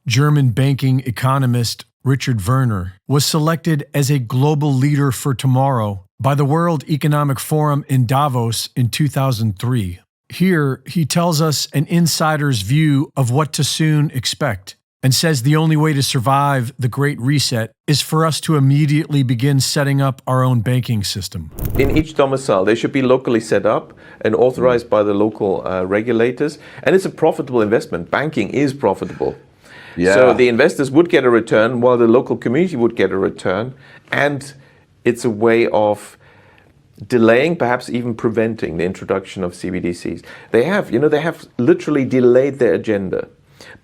German banking economist Richard Werner was selected as a global leader for tomorrow by the World Economic Forum in Davos in 2003. Here, he tells us an insider's view of what to soon expect, and says the only way to survive the Great Reset is for us to immediately begin setting up our own banking system. In each domicile, they should be locally set up and authorized by the local regulators, and it's a profitable investment. Banking is profitable. Yeah. So the investors would get a return while the local community would get a return, and it's a way of delaying, perhaps even preventing the introduction of CBDCs. They have literally delayed their agenda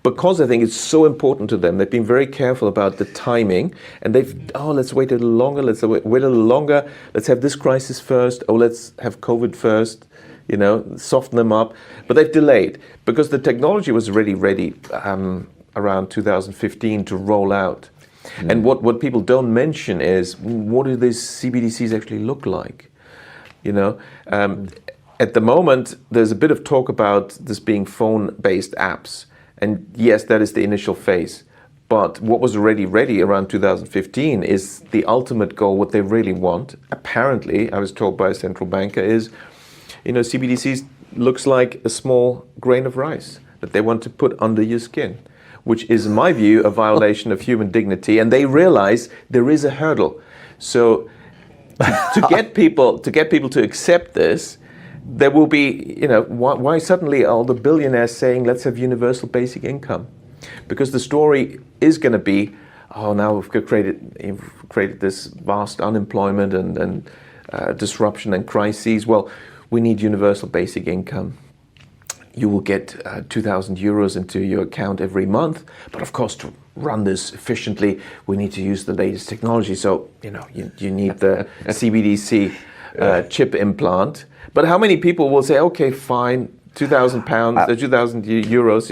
because I think it's so important to them. They've been very careful about the timing, and let's wait a little longer, let's have this crisis first, let's have COVID first, soften them up. But they've delayed because the technology was already ready around 2015 to roll out. Mm. And what people don't mention is, what do these CBDCs actually look like? At the moment, there's a bit of talk about this being phone-based apps. And yes, that is the initial phase. But what was already ready around 2015 is the ultimate goal. What they really want, apparently, I was told by a central banker, is, CBDCs looks like a small grain of rice that they want to put under your skin, which is, in my view, a violation of human dignity. And they realize there is a hurdle. So to get people to accept this, there will be, why suddenly are all the billionaires saying, let's have universal basic income? Because the story is going to be, now we've created this vast unemployment and disruption and crises. Well, we need universal basic income. You will get 2,000 euros into your account every month. But of course, to run this efficiently, we need to use the latest technology. So, you need the CBDC chip implant. But how many people will say, okay, fine, 2,000 pounds, 2,000 euros,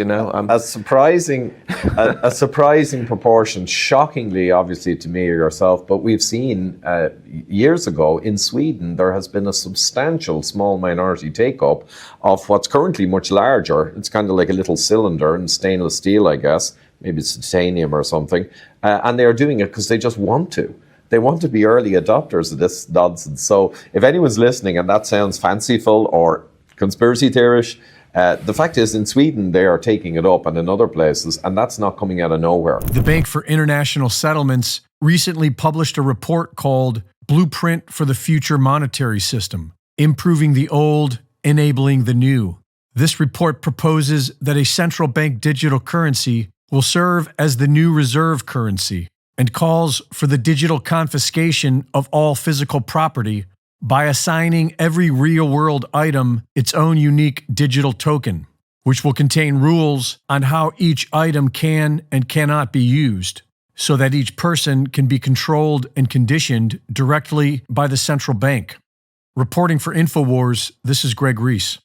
A surprising proportion, shockingly, obviously, to me or yourself, but we've seen years ago in Sweden, there has been a substantial small minority take-up of what's currently much larger. It's kind of like a little cylinder in stainless steel, I guess. Maybe it's titanium or something. And they're doing it because they just want to. They want to be early adopters of this nonsense. So if anyone's listening and that sounds fanciful or conspiracy theorish, the fact is in Sweden they are taking it up and in other places, and that's not coming out of nowhere. The Bank for International Settlements recently published a report called Blueprint for the Future Monetary System, Improving the Old, Enabling the New. This report proposes that a central bank digital currency will serve as the new reserve currency, and calls for the digital confiscation of all physical property by assigning every real-world item its own unique digital token, which will contain rules on how each item can and cannot be used, so that each person can be controlled and conditioned directly by the central bank. Reporting for InfoWars, this is Greg Reese.